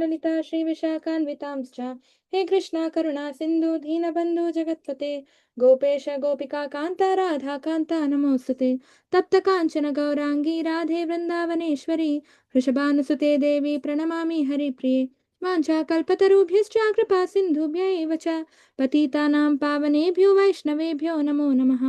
ललिता श्रीविशाखान्वितांश्च हे कृष्णा करुणा सिन्धु दीनबन्धु जगत्पते गोपेश गोपिका कान्ता राधा कान्ता नमोस्तुते तप्त काञ्चन गौरांगी राधे वृन्दावनेश्वरी वृषभानुसुते देवी प्रणमामि हरिप्रिये वाञ्छाकल्पतरुभ्यश्च कृपा सिन्धुभ्य एव च पतितानां पावनेभ्यो वैष्णवेभ्यो नमो नमः।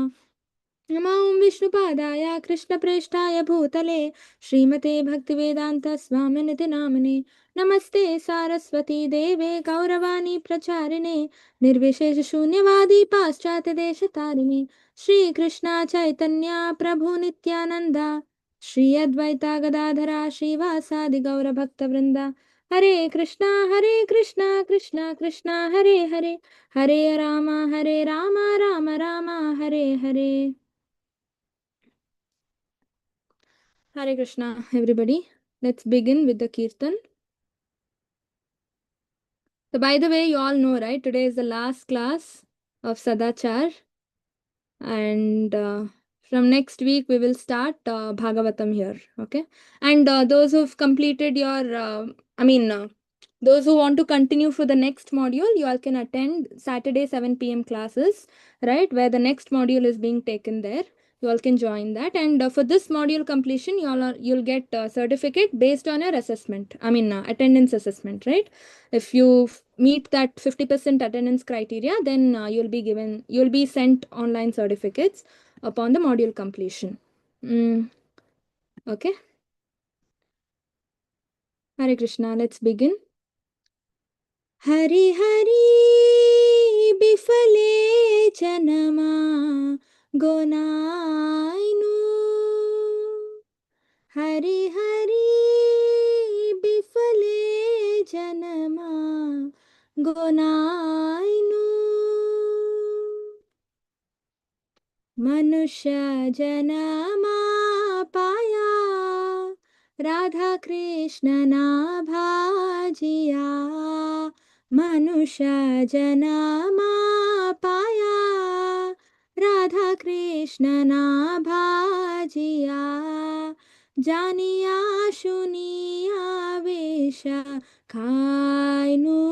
नमो विष्णुपादाय कृष्णप्रेष्ठाय भूतले श्रीमते भक्तिवेदांत स्वामिनिति नामने नमस्ते सारस्वती देवे गौरवाणी प्रचारिणे निर्विशेष शून्यवादी पाश्चात्य देश तारिणे श्री कृष्णा चैतन्य प्रभु नित्यानंदा श्री अद्वैता गदाधरा श्रीवासादि गौर भक्त वृंदा हरे Krishna Krishna Krishna Hare Hare Hare Ram Ram Ram Hare Hare. Hare Krishna, everybody. Let's begin with the Kirtan. So, by the way, you all know, right? Today is the last class of Sadachar, and from next week we will start Bhagavatam here. Okay, and those who've completed your, those who want to continue for the next module, you all can attend Saturday 7 p.m. classes, right? Where the next module is being taken there. You all can join that, and for this module completion, you'll get a certificate based on your assessment. Attendance assessment, right? If you meet that 50% attendance criteria, then you'll be sent online certificates upon the module completion. Okay. Hare Krishna. Let's begin. Hari Hari Bifale Janama Gonainu Hari Hari Bifale Janama Gonainu Manusha Janama Paya Radha Krishna na bhajiya Manusha Janama Paya Radha Krishna na bhajiya Janiya Shuniya Vesha Kainu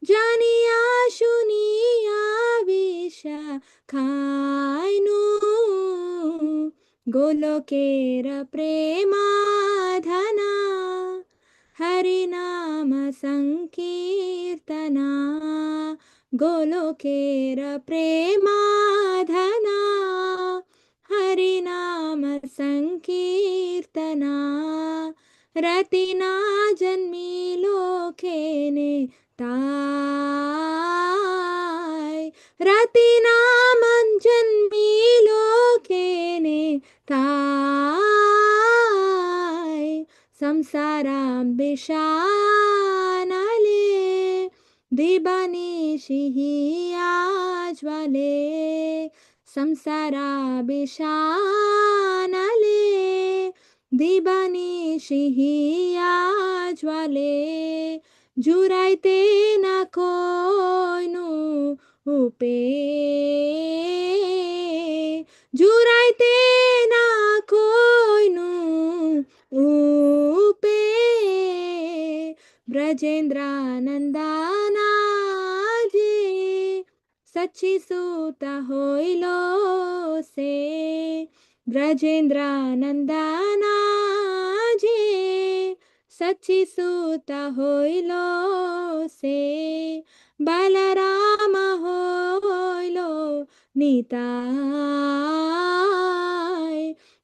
Janiya Shuniya Vesha Kainu Golokera Premadhana Harinama Sankirtana Golokera Premadhana Harinama Sankirtana Ratina Janmi Lokene Tai Ratina Manjanmi Lokene Tai Samsaram Bishanale Dibani Shihi Ajwale Samsara Bishanale Dibani Shihi Ajwale Juraite na koinu upe Juraite na koinu upe Brajendra Nandana ji Sachi Suta hoilo se Brajendra Nandana ji Sachi Suta hoilo se Balarama hoilo nitai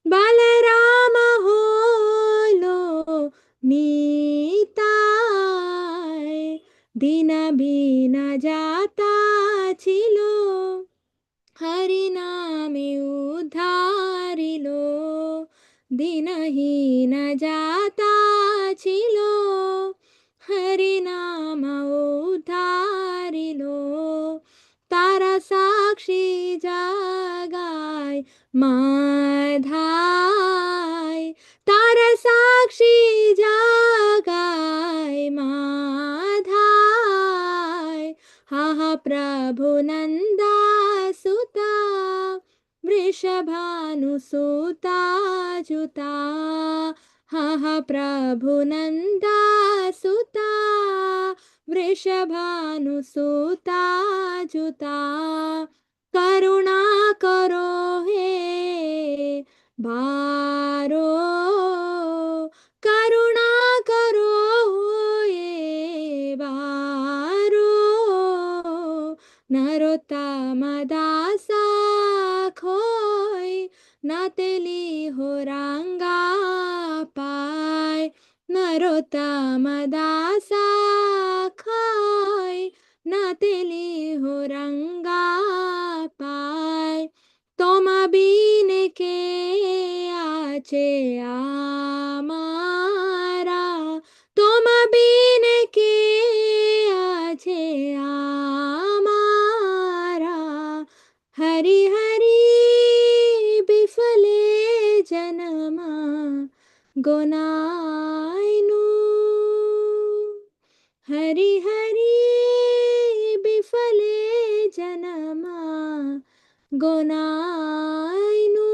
Balarama hoilo nitai Dina bina jata chilo Hariname udharilo Dinahina jata chilo Harinama udharilo Tara sakshi jagai madhai Tara sakshi jagai madhai Ha Prabhu Nanda Suta Vrishabhanu Suta Juta Ha Prabhu Nanda वृषभानुसुता जुता करुणा करो हे भारो करुणा करो हे भारो नरोत्तम दासा खोय नातेली हो रंगा पाय नरोत्तम दासा खोय नातेली हो रंगा पाय तुम बीन के आचे आमारा तुम बीन के आचे आमारा हरि हरि बिफले जनमा गोनाइनु हरि हरि बिफले जनमा गोनाइनु.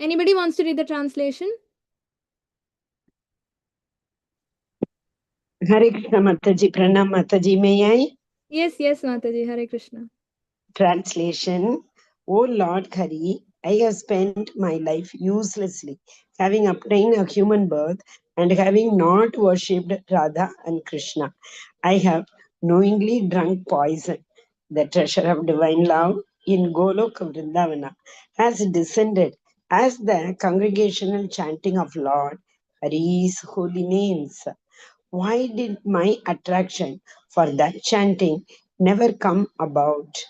Anybody wants to read the translation? Hare Krishna Mataji, Pranam Mataji, may I? Yes, Mataji. Hare Krishna. Translation. O Lord Hari, I have spent my life uselessly, having obtained a human birth and having not worshipped Radha and Krishna. I have knowingly drunk poison. The treasure of divine love in Goloka Vrindavana has descended as the congregational chanting of Lord Hari's holy names. Why did my attraction for that chanting never come about?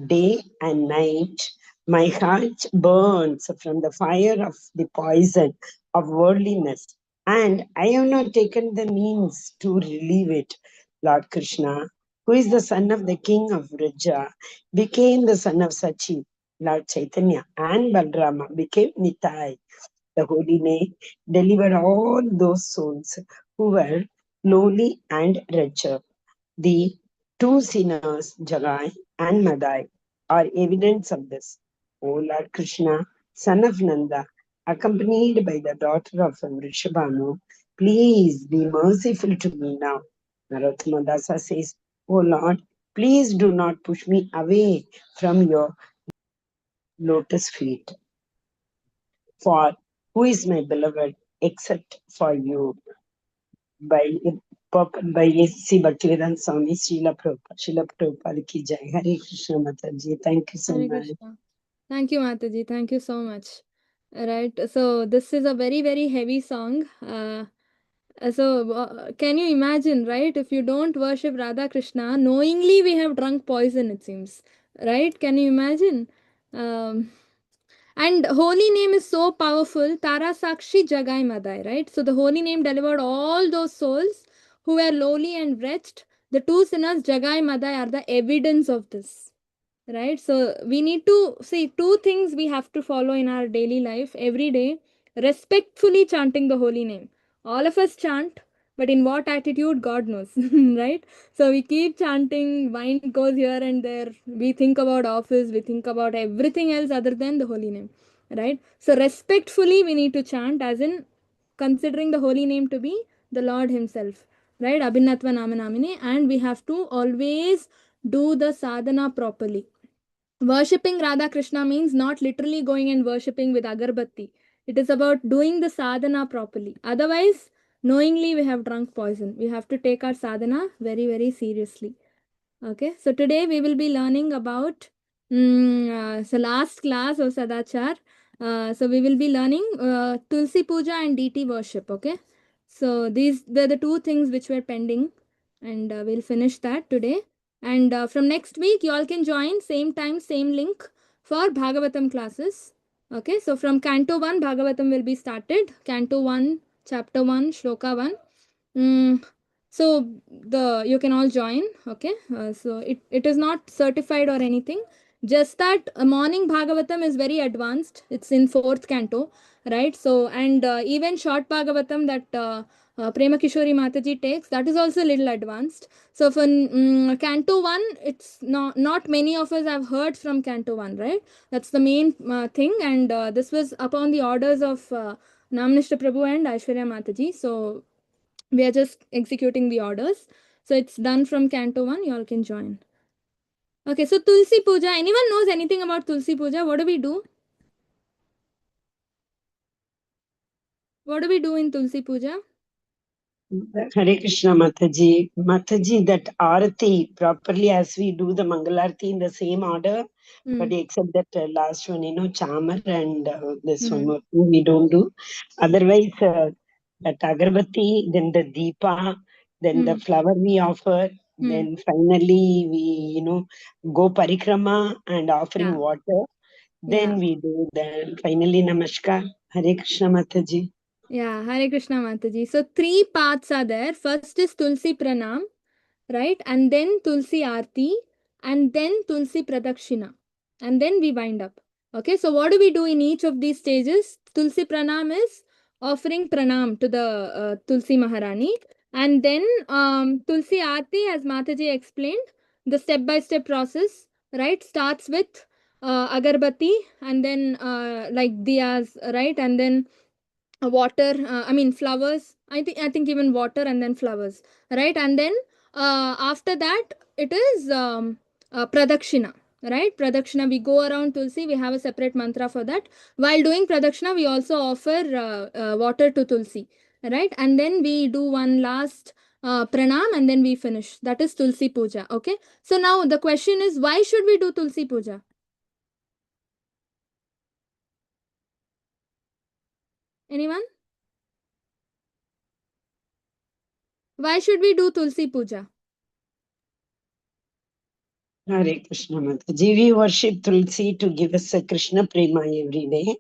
Day and night, my heart burns from the fire of the poison of worldliness, and I have not taken the means to relieve it. Lord Krishna, who is the son of the king of Vraja, became the son of Sachi. Lord Chaitanya and Balrama became Nitai. The holy name delivered all those souls who were lowly and wretched. The two sinners, Jagai and Madai, are evidence of this. O Lord Krishna, son of Nanda, accompanied by the daughter of Vrishabhanu, please be merciful to me now. Narottama Dasa says, O Lord, please do not push me away from your lotus feet. For who is my beloved except for you? By S.C. Bhaktivedanta Swami, Srila Prabhupada ki jai. Hare Krishna Mataji. Thank you so Hare much. Krishna. Thank you, Mataji. Thank you so much. Right. So this is a very, very heavy song. Can you imagine, right? If you don't worship Radha Krishna, knowingly we have drunk poison, it seems. Right? Can you imagine? And holy name is so powerful. Tara Sakshi Jagai Madai, right? So the holy name delivered all those souls who were lowly and wretched. The two sinners, Jagai Madai, are the evidence of this. Right? So we need to see two things we have to follow in our daily life every day. Respectfully chanting the holy name. All of us chant, but in what attitude, God knows. Right? So we keep chanting, mind goes here and there. We think about office, we think about everything else other than the holy name. Right? So respectfully we need to chant, as in considering the holy name to be the Lord Himself. Right? Abhinatva Namanamine. And we have to always do the sadhana properly. Worshipping Radha Krishna means not literally going and worshipping with agarbatti. It is about doing the sadhana properly. Otherwise, knowingly we have drunk poison. We have to take our sadhana very, very seriously. Okay, so today we will be learning about last class of Sadachar. So we will be learning Tulsi Puja and deity worship. Okay, so these were the two things which were pending, and we'll finish that today. And from next week, you all can join same time, same link for Bhagavatam classes. Okay, so from Canto 1, Bhagavatam will be started. Canto 1, Chapter 1, Shloka 1. So you can all join. Okay, so it is not certified or anything. Just that morning Bhagavatam is very advanced. It's in 4th canto, right? So and even short Bhagavatam that Prema Kishori Mataji takes, that is also a little advanced. So for Canto 1, it's not many of us have heard from Canto 1, right? That's the main thing. And this was upon the orders of Namnishta Prabhu and Aishwarya Mataji. So We are just executing the orders. So it's done from Canto 1. You all can join. Okay, so Tulsi Puja. Anyone knows anything about Tulsi Puja? What do we do? What do we do in Tulsi Puja? Hare Krishna Mataji. Mataji, that Arati properly as we do the Mangalarti in the same order, but except that last one, Chamar and this one more we don't do. Otherwise, that Agarbatti, then the Deepa, then the flower we offer, then finally we, go Parikrama and offering water. Then we do the finally Namaskar. Hare Krishna Mataji. Yeah, Hare Krishna Mataji. So 3 paths are there. First is Tulsi Pranam, right? And then Tulsi Aarti, and then Tulsi Pradakshina. And then we wind up. Okay, so what do we do in each of these stages? Tulsi Pranam is offering Pranam to the Tulsi Maharani. And then Tulsi Aarti, as Mataji explained, the step-by-step process, right? Starts with Agarbati, and then like diyas, right? And then water, flowers. I think even water and then flowers, right? And then after that it is pradakshina, right? Pradakshina, we go around Tulsi, we have a separate mantra for that. While doing pradakshina, we also offer water to Tulsi, right? And then we do one last pranam, and then we finish. That is Tulsi Puja. Okay, so now the question is, why should we do Tulsi Puja? Anyone? Why should we do Tulsi Puja? Hare Krishna Mataji. We worship Tulsi to give us a Krishna Prema every day.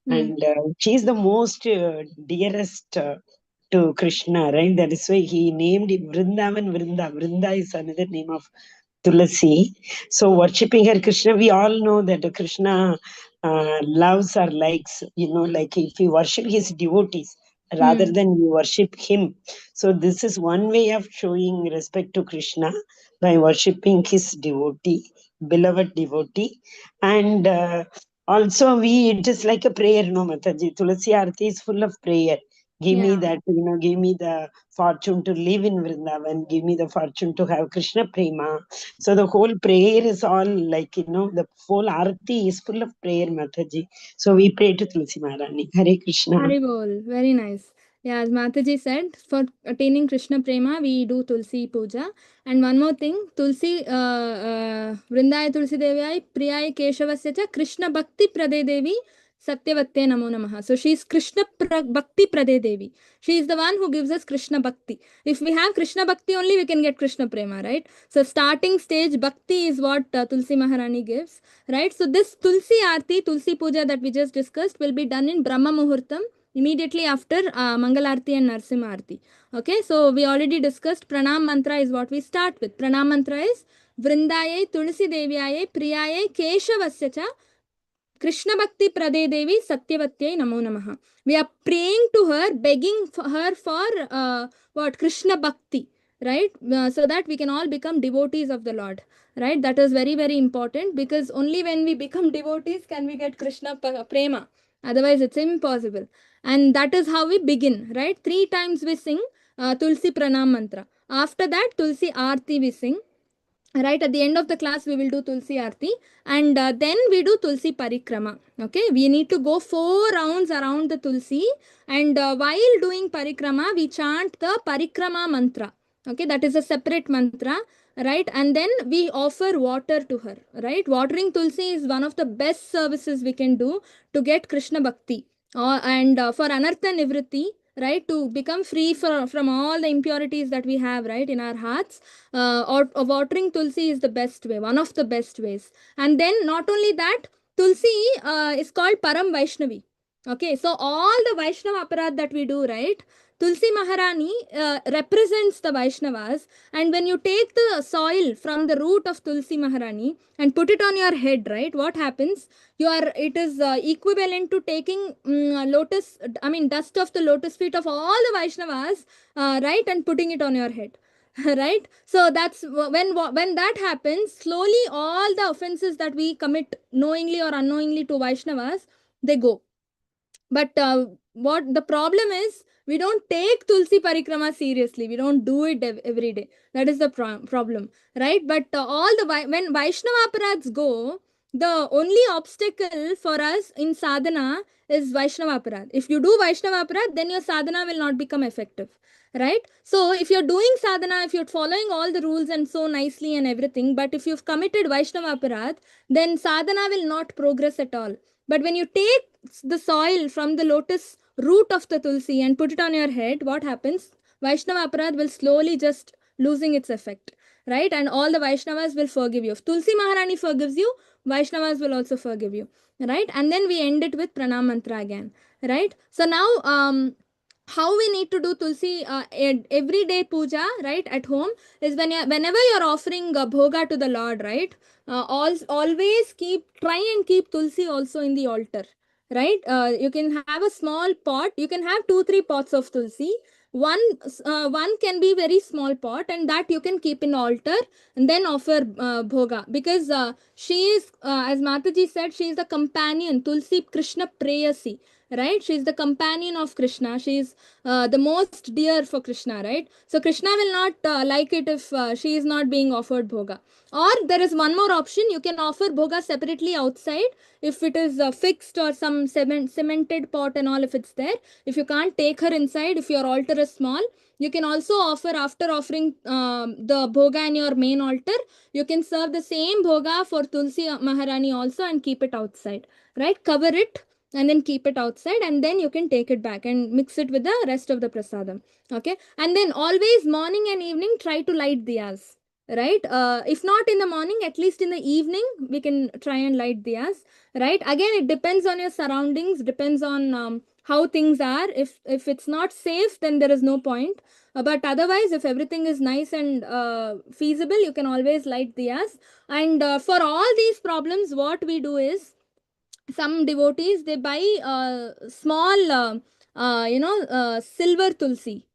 And she is the most dearest to Krishna, right? That is why he named it Vrindavan Vrinda. Vrinda is another name of Tulasi. So worshipping her Krishna, we all know that Krishna loves or likes, like if we worship his devotees rather than we worship him. So this is one way of showing respect to Krishna by worshipping his devotee, beloved devotee. And also it is like a prayer, no Mataji. Tulasi Arati is full of prayer. Give me Yeah. that, give me the fortune to live in Vrindavan, give me the fortune to have Krishna Prema. So the whole prayer is all like, the whole Arati is full of prayer, Mataji. So we pray to Tulsi Maharani. Hare Krishna. Haribol, very nice. Yeah, as Mataji said, for attaining Krishna Prema, we do Tulsi Puja. And one more thing, Tulsi, Vrindaya Tulsi Devayai, Priyai Keshavasya cha Krishna Bhakti Prade Devi, Satyavatte Namo Namaha. So she is Krishna Bhakti Prade Devi. She is the one who gives us Krishna Bhakti. If we have Krishna Bhakti only, we can get Krishna Prema, right? So starting stage Bhakti is what Tulsi Maharani gives, right? So this Tulsi Aarti, Tulsi Puja that we just discussed will be done in Brahma Muhurtam immediately after Mangalarti and Narsimha Aarti. Okay, so we already discussed Pranam Mantra is what we start with. Pranam Mantra is Vrindaye Tulsi Devyaye Priyaye Keshavasya cha Krishna Bhakti Prade Devi Satyavatyai Namo Namaha. We are praying to her, begging for her for what? Krishna Bhakti, right? So that we can all become devotees of the Lord, right? That is very, very important, because only when we become devotees can we get Krishna Prema. Otherwise, it's impossible. And that is how we begin, right? 3 times we sing Tulsi Pranam Mantra. After that, Tulsi Aarti we sing. Right at the end of the class, we will do Tulsi Aarti, and then we do Tulsi Parikrama. Okay, we need to go 4 rounds around the Tulsi, and while doing Parikrama, we chant the Parikrama mantra. Okay, that is a separate mantra, right? And then we offer water to her, right? Watering Tulsi is one of the best services we can do to get Krishna Bhakti. And for Anartha Nivritti, right, to become free from all the impurities that we have, right, in our hearts, or watering Tulsi is the best way, one of the best ways. And then not only that, Tulsi is called Param Vaishnavi. Okay, so all the Vaishnava aparat that we do, right, Tulsi Maharani represents the Vaishnavas. And when you take the soil from the root of Tulsi Maharani and put it on your head, right, what happens? It is equivalent to taking dust of the lotus feet of all the Vaishnavas, right, and putting it on your head. Right, so that's when that happens, slowly all the offenses that we commit knowingly or unknowingly to Vaishnavas, they go. But what the problem is, We don't take Tulsi Parikrama seriously. We don't do it every day. That is the problem, right? But all the when Vaishnava aparads go, the only obstacle for us in sadhana is Vaishnava aparad. If you do Vaishnava aparad, then your sadhana will not become effective, right? So if you're doing sadhana, if you're following all the rules and so nicely and everything, but if you've committed Vaishnava aparad, then sadhana will not progress at all. But when you take the soil from the lotus root of the tulsi and put it on your head, what happens? Vaishnava aparad will slowly just losing its effect, right? And all the Vaishnavas will forgive you. If Tulsi Maharani forgives you, Vaishnavas will also forgive you, right? And then we end it with pranam mantra again, right? So now how we need to do Tulsi everyday puja, right, at home is whenever you're offering bhoga to the Lord, right, always try and keep Tulsi also in the altar, right? You can have a small pot, you can have 2-3 pots of Tulsi. One can be very small pot, and that you can keep in altar and then offer bhoga, because she is, as Mataji said, she is the companion, Tulsi Krishna Preyasi, right? She is the companion of Krishna. She is the most dear for Krishna, right? So Krishna will not like it if she is not being offered bhoga. Or there is one more option, you can offer bhoga separately outside if it is fixed, or some cemented pot and all, if it's there. If you can't take her inside, if your altar is small, you can also offer, after offering the bhoga in your main altar, you can serve the same bhoga for Tulsi Maharani also and keep it outside, right? Cover it and then keep it outside, and then you can take it back and mix it with the rest of the prasadam, okay? And then always morning and evening try to light diyas, right? If not in the morning, at least in the evening we can try and light diyas, right? Again, it depends on your surroundings, depends on how things are. If it's not safe, then there is no point. But otherwise, if everything is nice and feasible, you can always light diyas. And for all these problems, what we do is, some devotees, they buy small silver tulsi,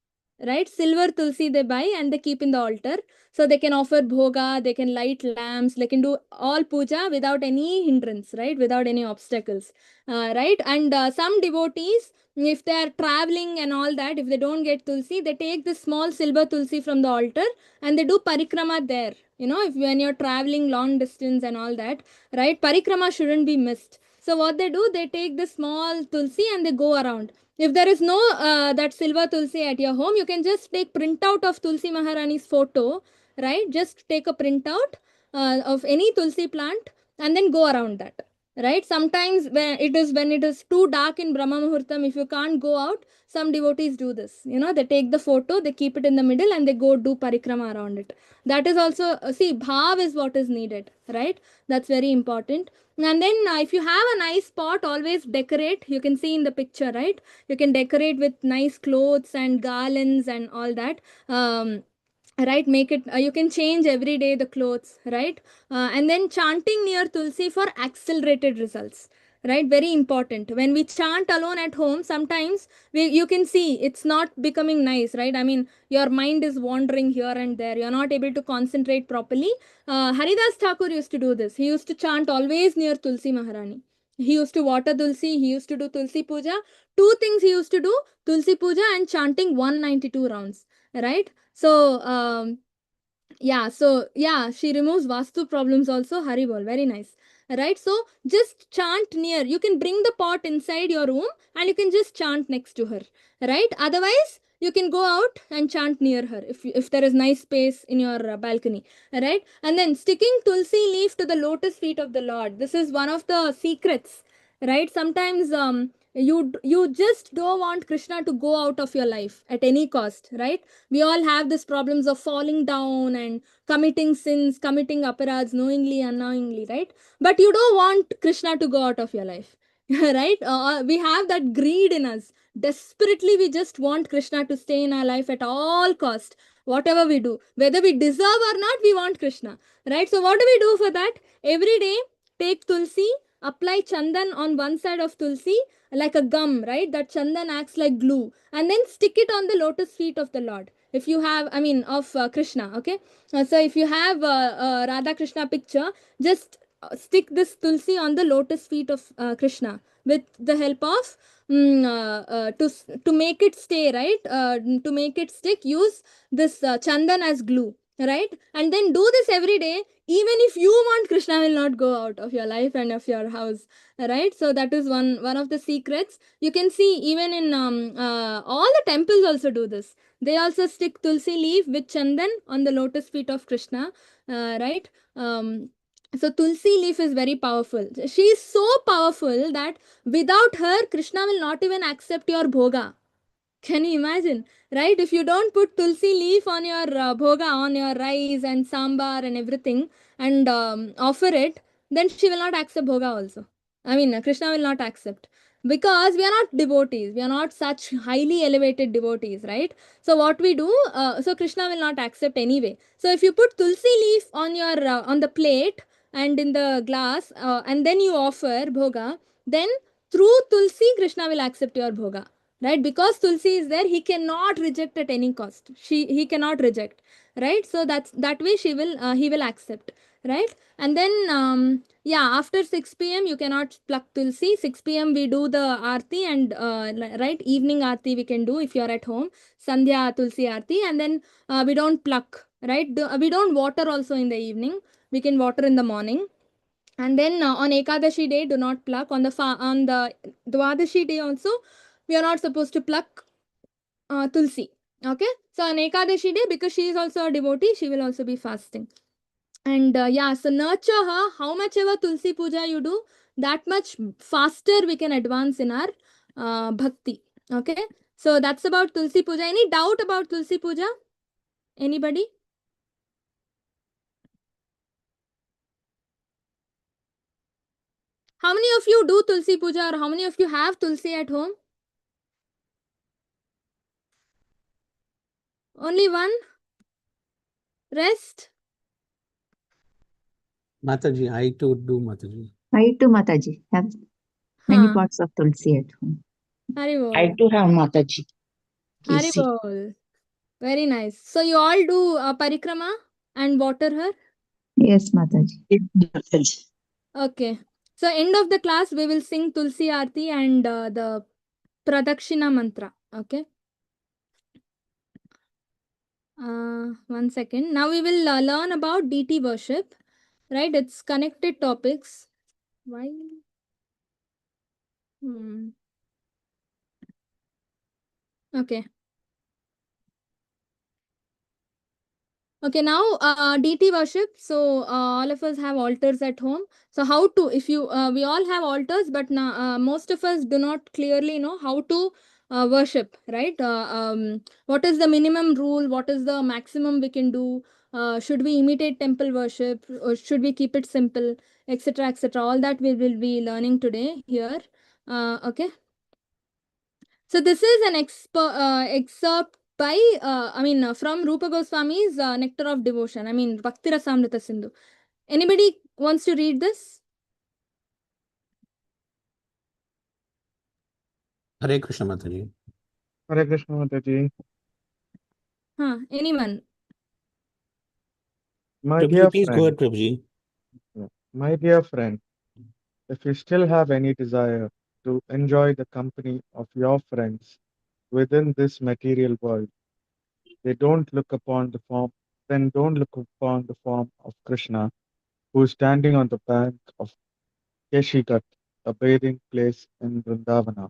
right? Silver tulsi they buy and they keep in the altar, so they can offer bhoga, they can light lamps, they can do all puja without any hindrance, right? Without any obstacles, right? And some devotees, if they are traveling and all that, if they don't get tulsi, they take this small silver tulsi from the altar and they do parikrama there. If when you're traveling long distance and all that, right, parikrama shouldn't be missed. So what they do, they take the small tulsi and they go around. If there is no that silver tulsi at your home, you can just take printout of Tulsi Maharani's photo, right? Just take a printout of any tulsi plant and then go around that, right? Sometimes when it is too dark in Brahma Muhurtam, if you can't go out, some devotees do this. They take the photo, they keep it in the middle, and they go do parikrama around it. That is also, see, bhav is what is needed, right? That's very important. And then if you have a nice pot, always decorate. You can see in the picture, right? You can decorate with nice clothes and garlands and all that. Right, make it, you can change every day the clothes, right? And then chanting near Tulsi for accelerated results, right? Very important. When we chant alone at home, sometimes you can see it's not becoming nice, right? I mean, your mind is wandering here and there, you're not able to concentrate properly. Haridas Thakur used to do this. He used to chant always near Tulsi Maharani. He used to water Tulsi, he used to do Tulsi Puja. Two things he used to do: Tulsi Puja and chanting 192 rounds, right? So yeah, she removes vastu problems also. Haribol, very nice, right? So just chant near. You can bring the pot inside your room and you can just chant next to her, right? Otherwise, you can go out and chant near her if there is nice space in your balcony, right? And then sticking tulsi leaf to the lotus feet of the Lord. This is one of the secrets, right? Sometimes you just don't want Krishna to go out of your life at any cost, right? We all have these problems of falling down and committing sins, committing aparads knowingly, unknowingly, right? But you don't want Krishna to go out of your life, right? We have that greed in us. Desperately, we just want Krishna to stay in our life at all cost. Whatever we do, whether we deserve or not, we want Krishna, right? So what do we do for that? Every day, take tulsi, apply chandan on one side of tulsi like a gum, right? That chandan acts like glue, and then stick it on the lotus feet of the Lord. If you have, I mean, of Krishna, okay? So if you have Radha Krishna picture, just stick this tulsi on the lotus feet of Krishna, with the help of to make it stay, right? To make it stick, use this chandan as glue, right? And then do this every day. Even if you want, Krishna will not go out of your life and of your house, right? So that is one of the secrets. You can see even in all the temples also do this. They also stick tulsi leaf with chandan on the lotus feet of Krishna, right? So tulsi leaf is very powerful. She is so powerful that without her, Krishna will not even accept your bhoga. Can you imagine? Right? If you don't put tulsi leaf on your bhoga, on your rice and sambar and everything, and offer it, then she will not accept bhoga also. I mean, Krishna will not accept. Because we are not devotees. We are not such highly elevated devotees, right? So what we do, so Krishna will not accept anyway. So if you put tulsi leaf on your on the plate and in the glass, and then you offer bhoga, then through tulsi, Krishna will accept your bhoga, right? Because tulsi is there, he cannot reject at any cost. He cannot reject, right? So that way he will accept, right? And then yeah, after 6 p.m you cannot pluck tulsi. 6 p.m we do the aarti, and right, evening aarti we can do if you are at home, sandhya tulsi aarti. And then we don't pluck, right? We don't water also in the evening. We can water in the morning. And then on Ekadashi day, do not pluck. On the Dwadashi day also, we are not supposed to pluck tulsi. Okay, so on Ekadashi day, because she is also a devotee, she will also be fasting. And yeah, so nurture her. How much ever tulsi puja you do, that much faster we can advance in our bhakti. Okay, so that's about tulsi puja. Any doubt about tulsi puja? Anybody? How many of you do tulsi puja, or how many of you have tulsi at home? Only one? Rest? Mataji, I too do Mataji. I too, Mataji, have many pots of tulsi at home. Haribol. I too have Mataji. Haribol. Very nice. So you all do parikrama and water her? Yes, Mataji. Mataji. Okay. So end of the class, we will sing Tulsi Aarti and the Pradakshina mantra. Okay. 1 second. Now we will learn about deity worship. Right? It's connected topics. Why? Okay. Okay, now deity worship. So all of us have altars at home. So how to, if you, we all have altars, but now most of us do not clearly know how to worship, right? What is the minimum rule? What is the maximum we can do? Should we imitate temple worship, or should we keep it simple, etc., etc.? All that we will be learning today here. Okay. So this is an excerpt by, from Rupa Goswami's Nectar of Devotion. I mean, Bhakti Rasamrita Sindhu. Anybody wants to read this? Hare Krishna Mataji. Hare Krishna Mataji. Anyone? My dear Please go ahead, friend, Prabhuji. my dear friend, if you still have any desire to enjoy the company of your friends within this material world, then don't look upon the form of Krishna, who is standing on the bank of Keshigat, a bathing place in Vrindavana.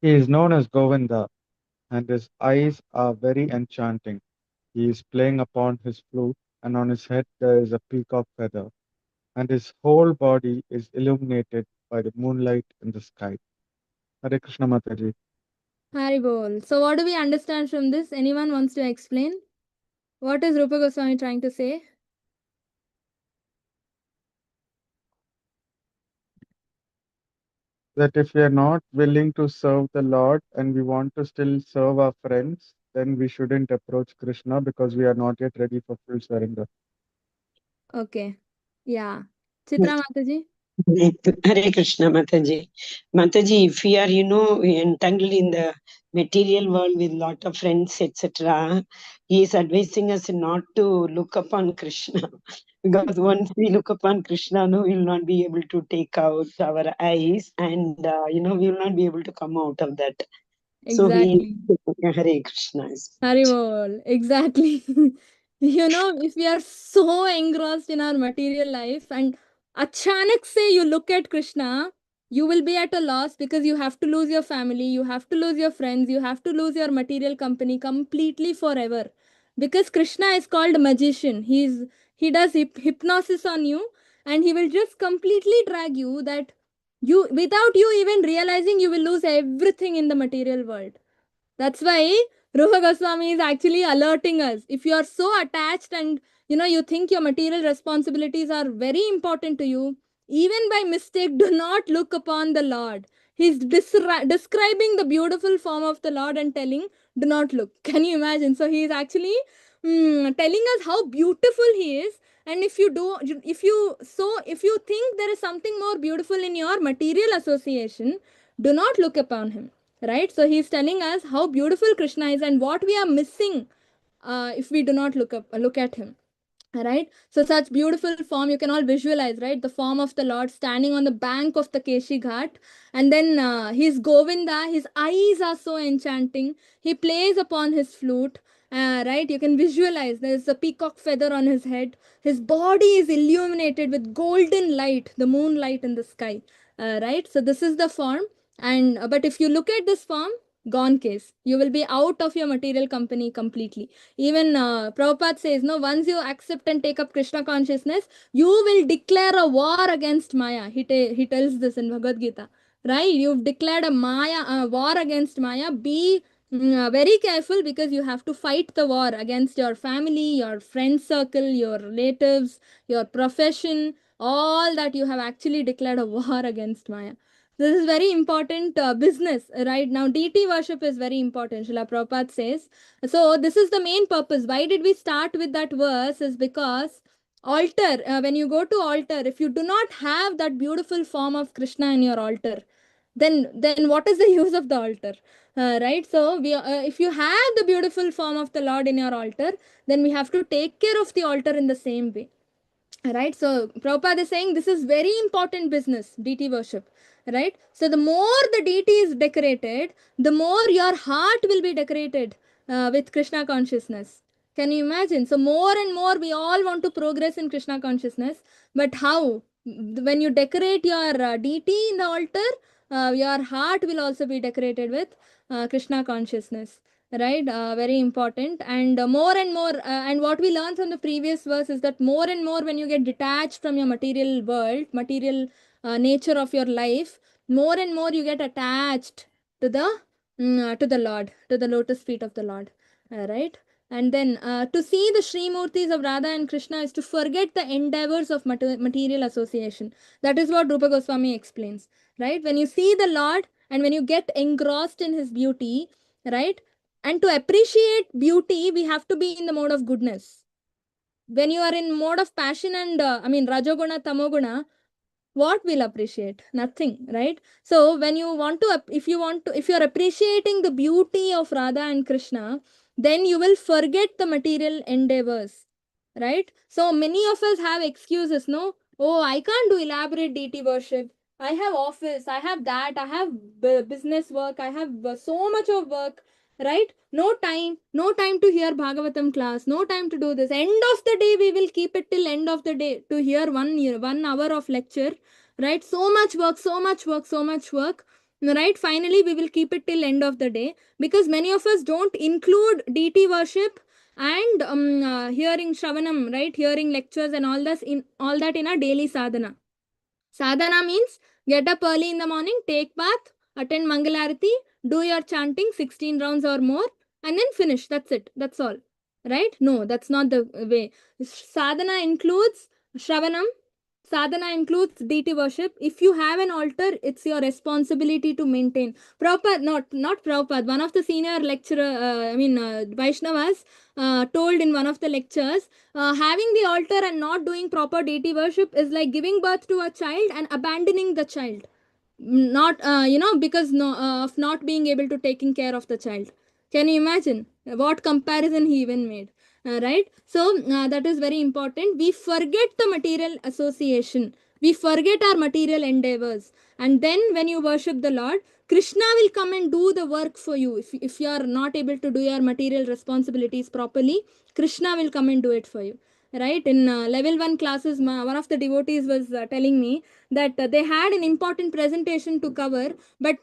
He is known as Govinda, and his eyes are very enchanting. He is playing upon his flute, and on his head there is a peacock feather, and his whole body is illuminated by the moonlight in the sky. Hare Krishna Mataji. Haribol. So what do we understand from this? Anyone wants to explain? What is Rupa Goswami trying to say? That if we are not willing to serve the Lord and we want to still serve our friends, then we shouldn't approach Krishna because we are not yet ready for full surrender. Okay. Yeah. Chitra Mataji? Hare Krishna Mataji. Mataji, if we are, entangled in the material world with lot of friends, etc., he is advising us not to look upon Krishna. Because once we look upon Krishna, no, we will not be able to take out our eyes, and we will not be able to come out of that. So Exactly. Hare Krishna. Haribol, exactly. If we are so engrossed in our material life and achanak say you look at Krishna, you will be at a loss because you have to lose your family, you have to lose your friends, you have to lose your material company completely forever. Because Krishna is called a magician. He does hypnosis on you, and he will just completely drag you that you without you even realizing you will lose everything in the material world. That's why Ruha Goswami is actually alerting us. If you are so attached and you think your material responsibilities are very important to you, even by mistake, do not look upon the Lord. He's describing the beautiful form of the Lord and telling, do not look. Can you imagine? So he is actually telling us how beautiful he is. And if you think there is something more beautiful in your material association, do not look upon him. Right? So he's telling us how beautiful Krishna is and what we are missing if we do not look at him. Right? So such beautiful form you can all visualize, right? The form of the Lord standing on the bank of the Keshi Ghat, and then his Govinda, his eyes are so enchanting. He plays upon his flute. Right, you can visualize there's a peacock feather on his head. His body is illuminated with golden light, the moonlight in the sky. Right, so this is the form. And but if you look at this form, gone case, you will be out of your material company completely. Even Prabhupada says, no, once you accept and take up Krishna consciousness, you will declare a war against Maya. He tells this in Bhagavad Gita. Right? You've declared a war against Maya. Be very careful, because you have to fight the war against your family, your friend circle, your relatives, your profession, all that you have actually declared a war against Maya. This is very important business. Right now, deity worship is very important. Srila Prabhupada says. So this is the main purpose. Why did we start with that verse? Is because altar, when you go to altar, if you do not have that beautiful form of Krishna in your altar, then what is the use of the altar? Right? So if you have the beautiful form of the Lord in your altar, then we have to take care of the altar in the same way. Right? So Prabhupada is saying this is very important business, deity worship. Right? So the more the deity is decorated, the more your heart will be decorated with Krishna consciousness. Can you imagine? So more and more we all want to progress in Krishna consciousness, but how? When you decorate your deity in the altar, your heart will also be decorated with Krishna consciousness. Right? Very important. And more and more, and what we learned from the previous verse is that more and more when you get detached from your material world, material nature of your life, more and more you get attached to the Lord, to the lotus feet of the Lord. Right? And then to see the Sri Murtis of Radha and Krishna is to forget the endeavors of material association. That is what Rupa Goswami explains. Right? When you see the Lord and when you get engrossed in his beauty, right? And to appreciate beauty, we have to be in the mode of goodness. When you are in mode of passion and Rajoguna, Tamoguna, what we'll appreciate? Nothing, right? So when you want to, if you're appreciating the beauty of Radha and Krishna, then you will forget the material endeavors, right? So many of us have excuses, no? Oh, I can't do elaborate deity worship. I have office, I have that, I have business work, I have so much of work, right? No time to hear Bhagavatam class, no time to do this. End of the day, we will keep it till end of the day to hear 1 hour of lecture, right? So much work, so much work, so much work, right? Finally, we will keep it till end of the day, because many of us don't include deity worship and hearing Shravanam, right? Hearing lectures and all that in our daily sadhana. Sadhana means get up early in the morning, take bath, attend Mangalarati, do your chanting 16 rounds or more, and then finish. That's it. That's all. Right? No, that's not the way. Sadhana includes Shravanam. Sadhana includes deity worship. If you have an altar, it's your responsibility to maintain. Prabhupada, not Prabhupada, one of the senior lecturer, Vaishnavas, told in one of the lectures, having the altar and not doing proper deity worship is like giving birth to a child and abandoning the child. Not, because of not being able to taking care of the child. Can you imagine what comparison he even made? right? So that is very important. We forget the material association. We forget our material endeavors. And then when you worship the Lord, Krishna will come and do the work for you. If you are not able to do your material responsibilities properly, Krishna will come and do it for you. Right? In level 1 classes, one of the devotees was telling me that they had an important presentation to cover, but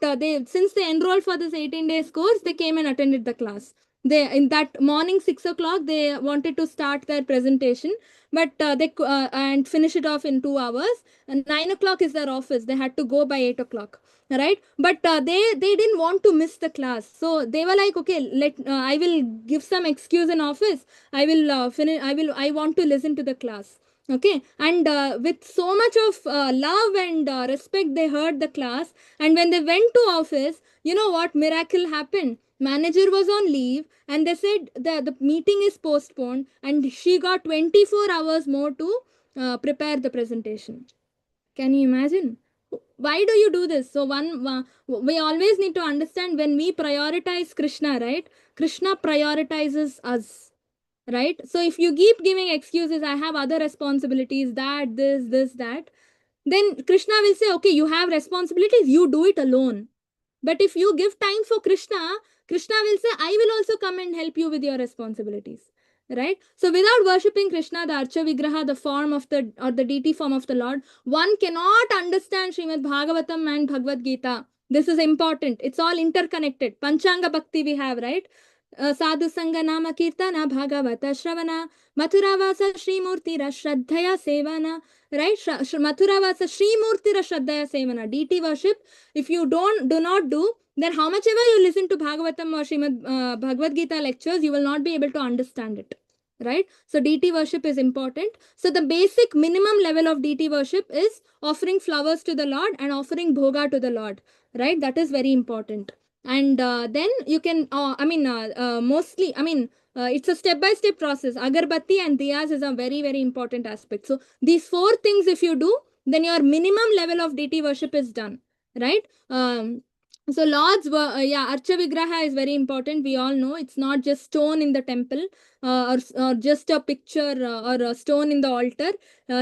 since they enrolled for this 18 days course, they came and attended the class. They in that morning 6 o'clock they wanted to start their presentation, but and finish it off in 2 hours. And 9 o'clock is their office. They had to go by 8 o'clock. Right, but they didn't want to miss the class, so they were like, okay, I will give some excuse in office. I will finish. I want to listen to the class. Okay, and with so much of love and respect, they heard the class. And when they went to office, you know what miracle happened? Manager was on leave, and they said the meeting is postponed, and she got 24 hours more to prepare the presentation. Can you imagine? Why do you do this? So we always need to understand, when we prioritize Krishna, right? Krishna prioritizes us, right? So if you keep giving excuses, I have other responsibilities, that, this, that, then Krishna will say, okay, you have responsibilities, you do it alone. But if you give time for Krishna, Krishna will say, I will also come and help you with your responsibilities. Right? So without worshipping Krishna, the Archa Vigraha, the form of the, or the deity form of the Lord, one cannot understand Srimad Bhagavatam and Bhagavad Gita. This is important. It's all interconnected. Panchanga Bhakti we have, right? Sadhu Sangha Nama Kirtana Bhagavata Shravana Mathuravasa Shri Murtira Shraddhaya Sevana. Right? Mathuravasa Shri Murtira Shraddhaya Sevana. Deity worship. If you do not do, then how much ever you listen to Bhagavatam or Srimad Bhagavad Gita lectures, you will not be able to understand it. Right? So deity worship is important. So the basic minimum level of deity worship is offering flowers to the Lord and offering bhoga to the Lord. Right? That is very important. And then you can, mostly, it's a step-by-step process. Agarbatti and diyas is a very, very important aspect. So these 4 things, if you do, then your minimum level of deity worship is done. Right? So Lord's, Archa Vigraha is very important. We all know it's not just stone in the temple or just a picture or a stone in the altar.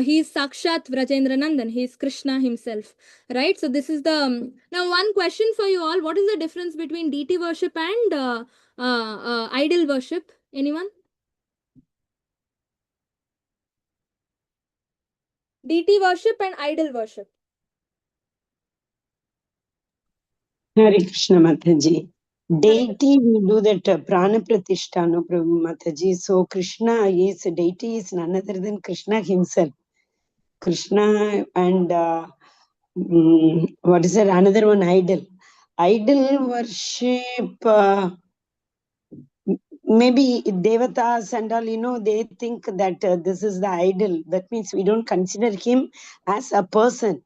He is Sakshat Vrajendra Nandan. He is Krishna himself. Right? So this is the... Now one question for you all. What is the difference between deity worship and idol worship? Anyone? Deity worship and idol worship. Hare Krishna Mataji. Deity, we do that Prana Pratishtha, no Prabhu Mataji. So Krishna is, deity is none other than Krishna himself. Krishna and what is that? Another one, idol. Idol worship, maybe devatas and all, they think that this is the idol. That means we don't consider him as a person.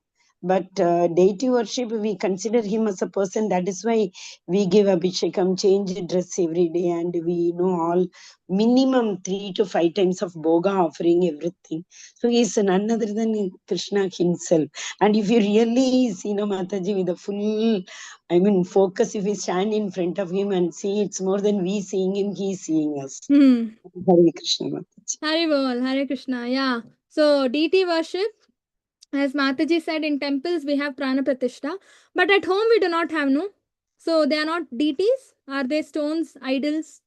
But deity worship, we consider him as a person. That is why we give abhishekam, change dress every day, and we know all minimum 3 to 5 times of bhoga offering, everything. So he is none other than Krishna himself. And if you really see, Mataji, with the full, focus, if we stand in front of him and see, it's more than we seeing him, he is seeing us. Hare Krishna Mataji. Hare Bol, Hare Krishna. Yeah. So deity worship, as Mataji said, in temples we have Prana Pratishtha, but at home we do not have, no? So they are not deities? Are they stones, idols?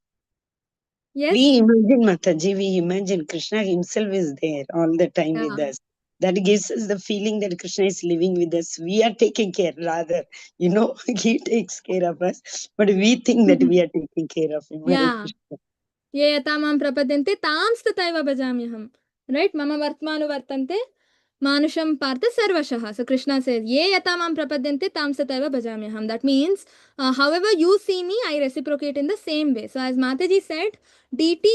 Yes? We imagine, Mataji, we imagine Krishna himself is there all the time with us. That gives us the feeling that Krishna is living with us. We are taking care, rather. He takes care of us. But we think that we are taking care of him. Hare Yeah. Krishna. Ye yata mam prapadyante tam stataiva bhajamyaham. Right? Mama vartmanu vartante manusham partha sarvashah. So Krishna says, Ye yata mam prapadyante tam stataiva bhajamyaham. That means, however you see me, I reciprocate in the same way. So as Mataji said, deity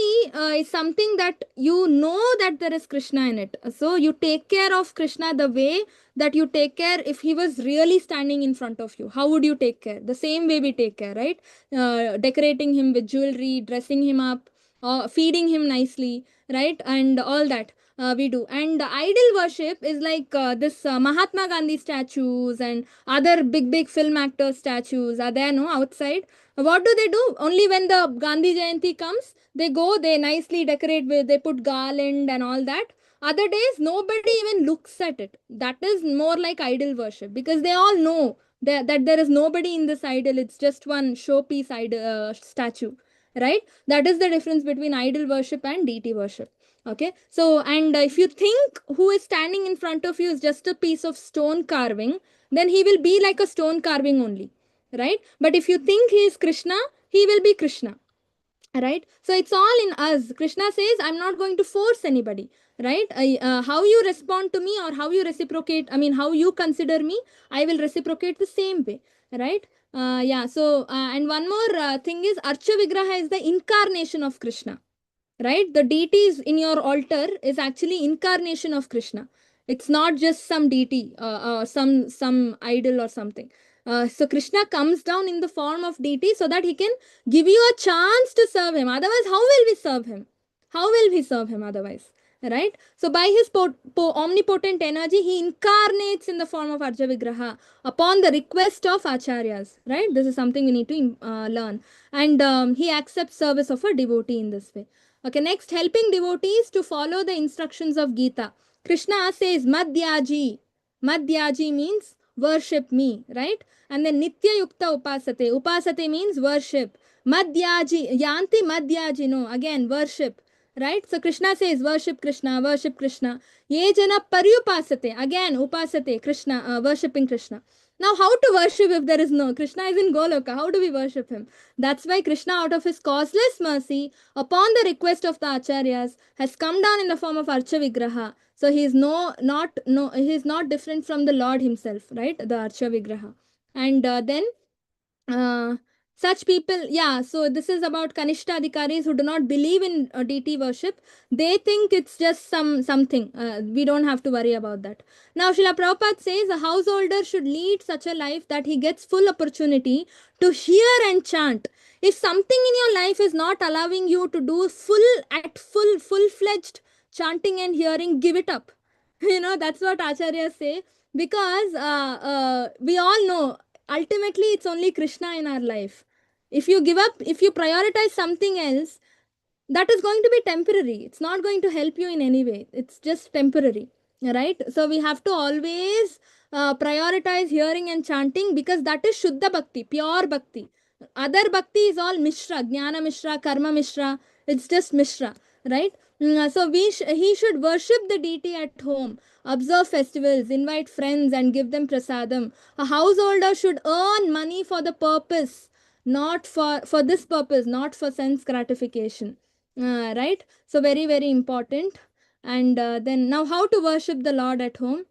is something that you know that there is Krishna in it. So you take care of Krishna the way that you take care if he was really standing in front of you. How would you take care? The same way we take care, right? Decorating him with jewelry, dressing him up, feeding him nicely, right? And all that. we do. And idol worship is like this Mahatma Gandhi statues and other big film actor statues are there, no, outside. What do they do? Only when the Gandhi Jayanti comes, they go, they nicely decorate with, they put garland and all that. Other days, nobody even looks at it. That is more like idol worship, because they all know that there is nobody in this idol. It's just one showpiece idol, statue, right? That is the difference between idol worship and deity worship. Okay, so and if you think who is standing in front of you is just a piece of stone carving, then he will be like a stone carving only, right? But if you think he is Krishna, he will be Krishna, right? So it's all in us. Krishna says, I'm not going to force anybody, right? How you respond to me, or how you reciprocate, I mean, how you consider me, I will reciprocate the same way, right? Yeah, so and one more thing is, Archa Vigraha is the incarnation of Krishna, right? The deities in your altar is actually incarnation of Krishna. It's not just some deity, some idol or something. So Krishna comes down in the form of deity so that he can give you a chance to serve him. Otherwise, how will we serve him? How will we serve him otherwise? Right? So by his omnipotent energy, he incarnates in the form of Arja Vigraha upon the request of acharyas. Right? This is something we need to learn. And he accepts service of a devotee in this way. Okay, next, helping devotees to follow the instructions of Gita. Krishna says, Madhyaji. Madhyaji means worship me, right? And then Nitya Yukta Upasate. Upasate means worship. Madhyaji, Yanti Madhyaji, no, again, worship, right? So Krishna says, worship Krishna, worship Krishna. Ye jana paryupasate, again, upasate, Krishna, worshipping Krishna. Now, how to worship if there is no? Krishna is in Goloka. How do we worship him? That's why Krishna, out of his causeless mercy, upon the request of the acharyas, has come down in the form of Archa Vigraha. So he is he is not different from the Lord himself, right? The Archa Vigraha. And then such people, yeah, so this is about Kanishta Adhikaris who do not believe in deity worship. They think it's just something. We don't have to worry about that. Now, Srila Prabhupada says a householder should lead such a life that he gets full opportunity to hear and chant. If something in your life is not allowing you to do full-fledged chanting and hearing, give it up. You know, that's what acharyas say, because we all know ultimately it's only Krishna in our life. If you give up, if you prioritize something else, that is going to be temporary. It's not going to help you in any way. It's just temporary, right? So we have to always prioritize hearing and chanting, because that is Shuddha Bhakti, pure Bhakti. Other Bhakti is all Mishra, Jnana Mishra, Karma Mishra. It's just Mishra, right? So he should worship the deity at home, observe festivals, invite friends and give them prasadam. A householder should earn money for the purpose, not for this purpose, not for sense gratification. Right? So very important. And then now, how to worship the Lord at home?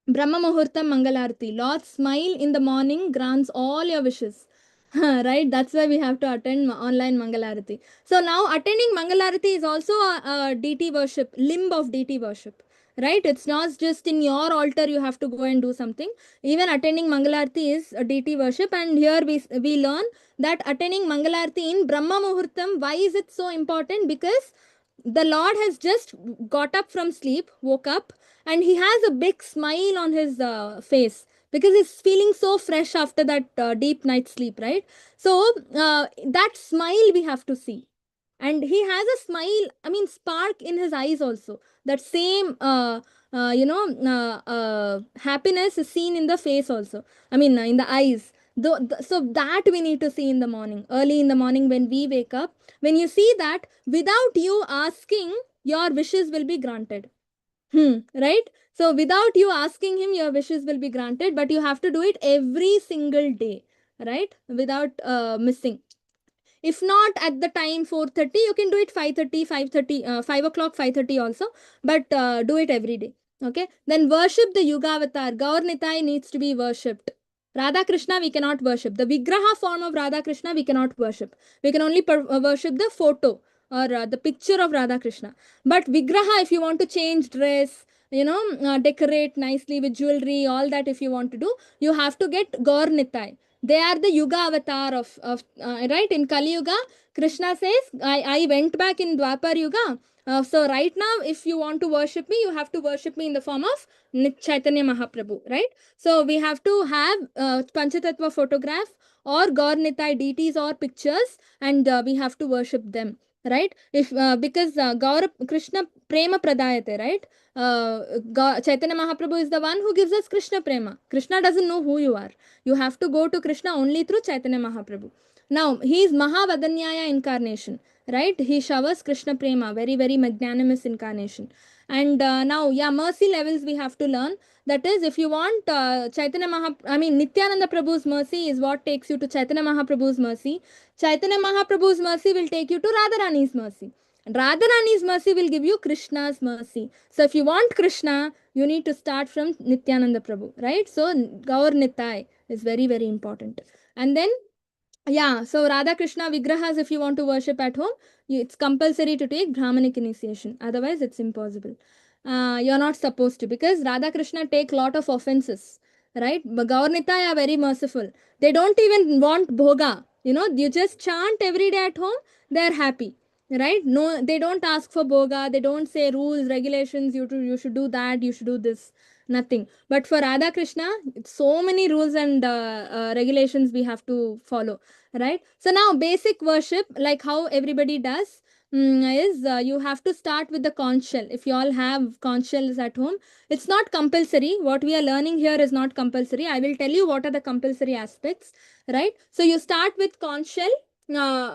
Brahma Muhurtam Mangalarti. Lord's smile in the morning grants all your wishes. Right? That's why we have to attend online Mangalarati. So now attending Mangalarati is also a deity worship, limb of deity worship. Right? It's not just in your altar you have to go and do something. Even attending Mangalarati is a deity worship. And here we learn that attending Mangalarati in Brahma Muhurtam, why is it so important? Because the Lord has just got up from sleep, woke up, and he has a big smile on his face, because he's feeling so fresh after that deep night sleep, right? So that smile we have to see. And he has a smile, I mean, spark in his eyes also. That same, happiness is seen in the face also. I mean, in the eyes. So that we need to see in the morning, early in the morning when we wake up. When you see that, without you asking, your wishes will be granted. Right? So without you asking him, your wishes will be granted, but you have to do it every single day, right? Without missing. If not at the time 4:30, you can do it 5:30, 5:30, 5 o'clock, 5:30 also, but do it every day. Okay? Then worship the Yugavatar. Gaur Nitai needs to be worshipped. Radha Krishna we cannot worship. The Vigraha form of Radha Krishna we cannot worship. We can only worship the photo or the picture of Radha Krishna. But Vigraha, if you want to change dress, decorate nicely with jewelry, all that if you want to do, you have to get Gaur Nitai. They are the Yuga avatar of right? In Kali Yuga, Krishna says, I went back in Dwapar Yuga. So right now, if you want to worship me, you have to worship me in the form of Chaitanya Mahaprabhu, right? So we have to have Panchatattva photograph or Gaur Nitai deities or pictures, and we have to worship them, right? If because Gaur Krishna Prema Pradayate, right? Chaitanya Mahaprabhu is the one who gives us Krishna Prema. Krishna doesn't know who you are. You have to go to Krishna only through Chaitanya Mahaprabhu. Now, he is Mahavadanyaya incarnation, right? He showers Krishna Prema, very, very magnanimous incarnation. And now, yeah, mercy levels we have to learn. That is, if you want Nityananda Prabhu's mercy is what takes you to Chaitanya Mahaprabhu's mercy. Chaitanya Mahaprabhu's mercy will take you to Radharani's mercy. Radharani's mercy will give you Krishna's mercy. So if you want Krishna, you need to start from Nityananda Prabhu, right? So Gaur Nitai is very, very important. And then, yeah, so Radha Krishna Vigrahas, if you want to worship at home, it's compulsory to take Brahmanic initiation. Otherwise, it's impossible. You're not supposed to, because Radha Krishna take lot of offenses, right? But Gaur Nitai are very merciful. They don't even want bhoga. You just chant every day at home, they're happy, right? No, they don't ask for bhoga. They don't say rules, regulations, you should do that, you should do this. Nothing. But for Radha Krishna, so many rules and regulations we have to follow, right? So now basic worship, like how everybody does, is you have to start with the conch shell. If you all have conch shells at home, it's not compulsory. What we are learning here is not compulsory. I will tell you what are the compulsory aspects, right? So you start with conch shell,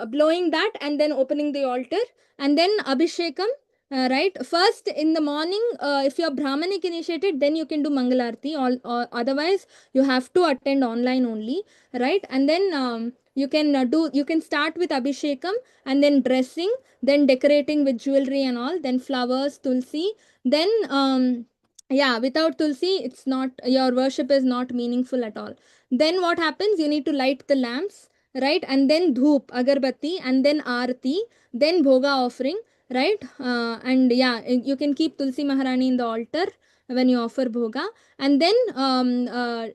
blowing that, and then opening the altar, and then abhishekam. Right, first in the morning, if you are Brahmanic initiated, then you can do Mangalarti, or otherwise you have to attend online only, right? And then you can start with Abhishekam, and then dressing, then decorating with jewelry and all, then flowers, Tulsi, then yeah, without Tulsi, it's not, your worship is not meaningful at all. Then what happens? You need to light the lamps, right? And then dhoop, agarbatti, and then aarti, then bhoga offering, right? And yeah, you can keep Tulsi Maharani in the altar when you offer bhoga, and then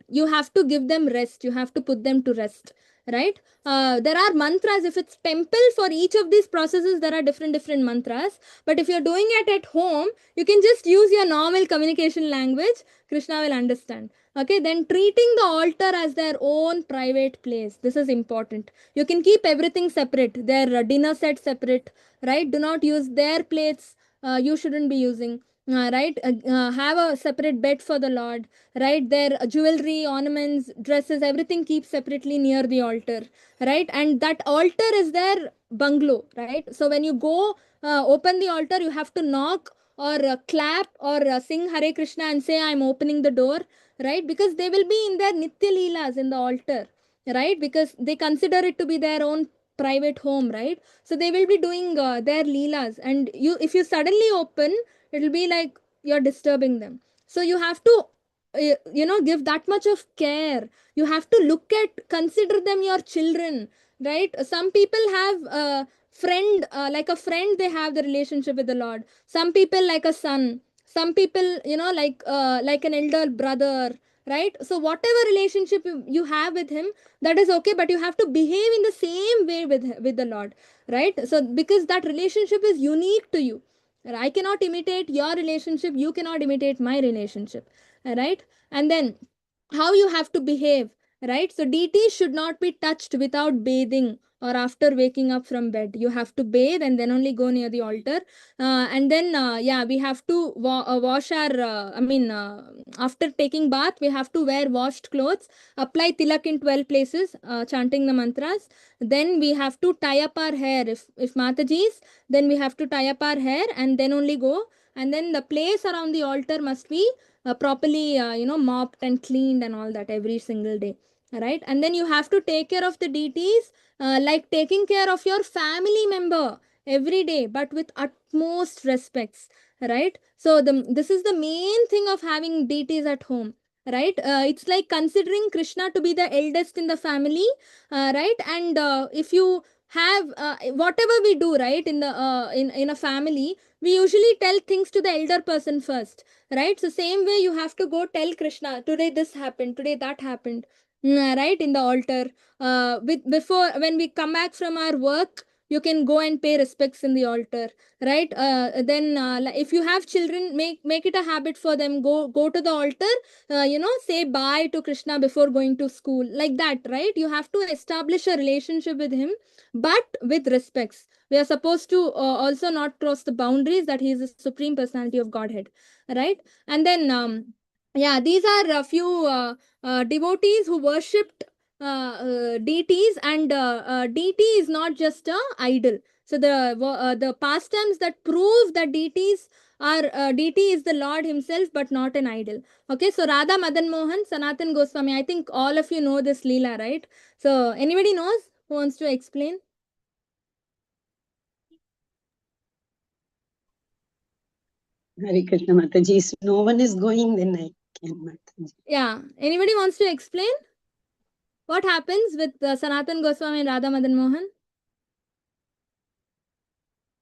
you have to give them rest, you have to put them to rest, right? There are mantras. If it's temple, for each of these processes there are different mantras, but if you're doing it at home, you can just use your normal communication language. Krishna will understand. Okay, then treating the altar as their own private place, this is important. You can keep everything separate, their dinner set separate, right? Do not use their plates, you shouldn't be using, right? Have a separate bed for the Lord, right? Their jewelry, ornaments, dresses, everything keep separately near the altar, right? And that altar is their bungalow, right? So when you go open the altar, you have to knock or clap or sing Hare Krishna and say, I'm opening the door, right? Because they will be in their Nitya Leelas in the altar, right? Because they consider it to be their own private home, right? So they will be doing their leelas, and if you suddenly open, it will be like you're disturbing them. So you have to give that much of care. You have to consider them your children, right? Some people have a friend, like a friend, they have the relationship with the Lord. Some people like a son, some people like an elder brother, right? So whatever relationship you have with him, that is okay, but you have to behave in the same way with the Lord, right? So because that relationship is unique to you, I cannot imitate your relationship, you cannot imitate my relationship, right? And then how you have to behave, right? So deities should not be touched without bathing or after waking up from bed. You have to bathe and then only go near the altar. And then yeah, we have to wash our after taking bath, we have to wear washed clothes, apply tilak in 12 places, chanting the mantras. Then we have to tie up our hair. If Mataji's, then we have to tie up our hair and then only go. And then the place around the altar must be properly mopped and cleaned and all that every single day, right? And then you have to take care of the deities, like taking care of your family member every day, but with utmost respects, right? So this is the main thing of having deities at home, right? It's like considering Krishna to be the eldest in the family, right? And if you have whatever we do, right, in the in a family, we usually tell things to the elder person first, right? So same way you have to go tell Krishna, today this happened, today that happened, right, in the altar. With before, when we come back from our work, you can go and pay respects in the altar, right? Then if you have children, make it a habit for them, go to the altar, say bye to Krishna before going to school, like that, right? You have to establish a relationship with him, but with respects. We are supposed to also not cross the boundaries, that he is the supreme personality of Godhead, right? And then yeah, these are a few devotees who worshipped deities, and deity is not just a idol. So the pastimes that prove that deities are deity is the Lord himself, but not an idol. Okay, so Radha, Madan Mohan, Sanatan Goswami, I think all of you know this Leela, right? So anybody knows who wants to explain? Hare Krishna Mataji. If no one is going, then I can, Mataji. Yeah, anybody wants to explain what happens with Sanatan Goswami and Radha Madan Mohan?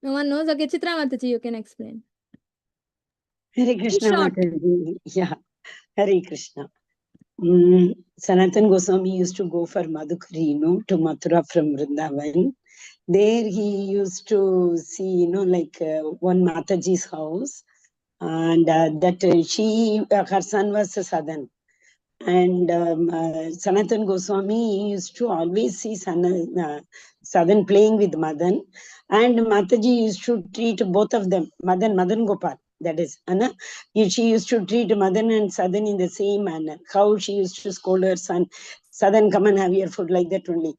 No one knows. Okay, Chitra Mataji, you can explain. Hare Krishna short. Mataji. Yeah, Hare Krishna. Sanatan Goswami used to go for Madhukari, to Mathura from Vrindavan. There he used to see, like one Mataji's house, and her son was a Sadan. And Sanatan Goswami used to always see Sadan playing with Madan, and Mataji used to treat both of them, Madan Gopal. That is, Anna. She used to treat Madan and Sadan in the same manner. How she used to scold her son, Sadan, come and have your food, like that only.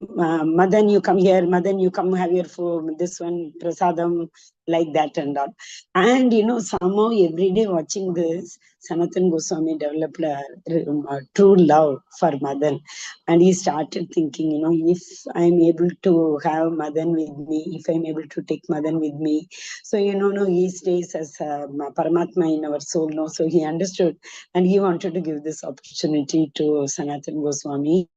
Madan, you come here. Madan, you come have your food. This one, prasadam, like that and all. And somehow every day watching this, Sanatan Goswami developed a true love for Madan. And he started thinking, if I'm able to have Madan with me, if I'm able to take Madan with me. So, he stays as Paramatma in our soul. So he understood, and he wanted to give this opportunity to Sanatan Goswami.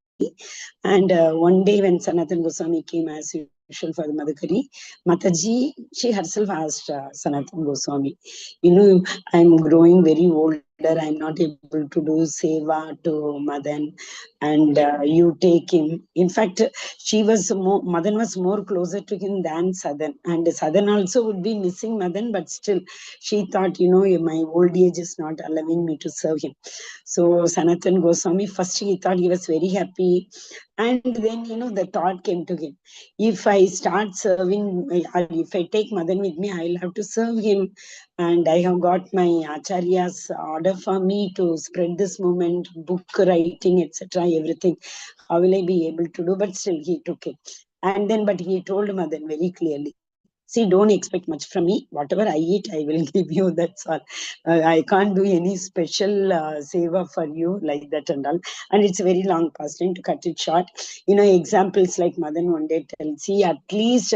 And one day when Sanatan Goswami came as usual for the Madhukari, Mataji, she herself asked Sanatan Goswami, I'm growing very older, I'm not able to do seva to Madan, and you take him. In fact, Madan was more closer to him than Sadan, and Sadan also would be missing Madan, but still she thought, my old age is not allowing me to serve him. So Sanatan Goswami, first he thought he was very happy, and then the thought came to him, if I start serving, or if I take Madan with me, I'll have to serve him, and I have got my Acharya's order for me to spread this movement, book writing, etc., everything. How will I be able to do? But still he took it. And then, but he told Madan very clearly, see, don't expect much from me. Whatever I eat, I will give you. That's all. I can't do any special seva for you, like that and all. And it's a very long fasting. To cut it short, examples like Madan one day tells, see, at least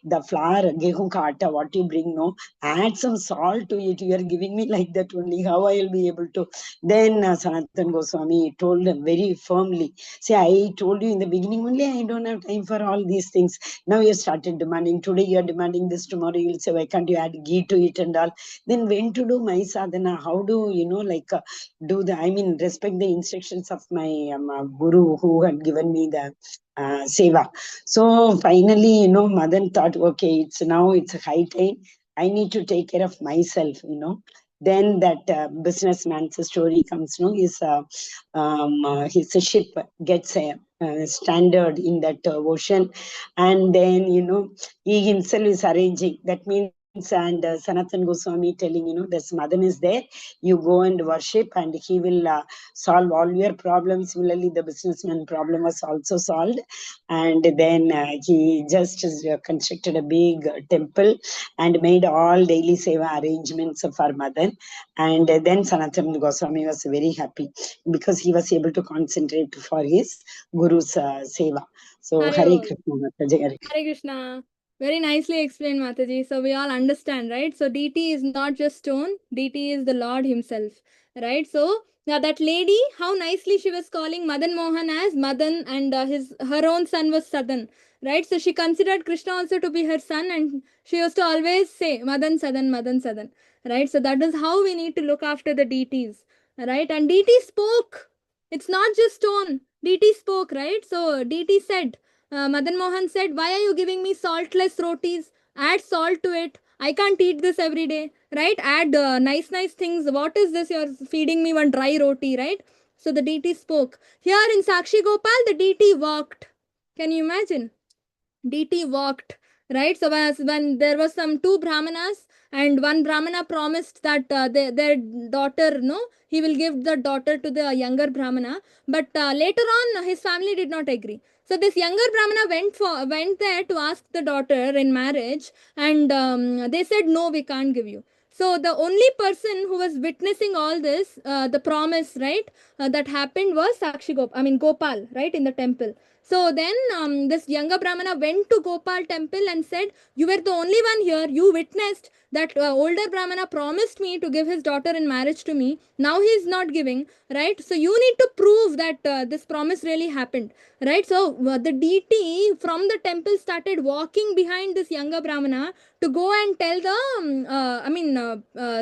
the flour, gehu ka atta, what you bring, add some salt to it. You are giving me like that only. How I will be able to? Then Sanatan Goswami told him very firmly, see, I told you in the beginning only, I don't have time for all these things. Now you started demanding. Today you are demanding this. Tomorrow you will say, why can't you add ghee to it and all? Then when to do my sadhana? How do respect the instructions of my guru who had given me the seva. So finally, Madan thought, okay, it's high time. I need to take care of myself, Then that businessman's story comes, his ship gets stranded in that ocean, and then he himself is arranging. That means, and Sanatan Goswami telling, this Madan is there, you go and worship, and he will solve all your problems. Similarly, the businessman problem was also solved, and then he just constructed a big temple and made all daily seva arrangements for Madan. And then Sanatan Goswami was very happy because he was able to concentrate for his Guru's seva. So Hare Hare Krishna Mataji. Hare Krishna. Very nicely explained, Mataji. So we all understand, right? So deity is not just stone, deity is the Lord himself, right? So now that lady, how nicely she was calling Madan Mohan as Madan, and her own son was Sadan, right? So she considered Krishna also to be her son, and she used to always say Madan Sadan, right? So that is how we need to look after the deities, right? And deity spoke. It's not just stone. Deity spoke, right? So deity said, Madan Mohan said, why are you giving me saltless rotis? Add salt to it. I can't eat this every day, right? Add nice things. What is this? You're feeding me one dry roti, right? So the deity spoke. Here in Sakshi Gopal, the deity walked. Can you imagine? Deity walked, right? So when there was some two brahmanas, and one brahmana promised that their daughter, no, he will give the daughter to the younger brahmana, but later on his family did not agree. So this younger brahmana went there to ask the daughter in marriage, and they said, no, we can't give you. So the only person who was witnessing all this, the promise, right, that happened was Gopal, right, in the temple. So then this younger Brahmana went to Gopal temple and said, you were the only one here. You witnessed that older Brahmana promised me to give his daughter in marriage to me. Now he is not giving, right? So you need to prove that this promise really happened, right? So the deity from the temple started walking behind this younger Brahmana to go and tell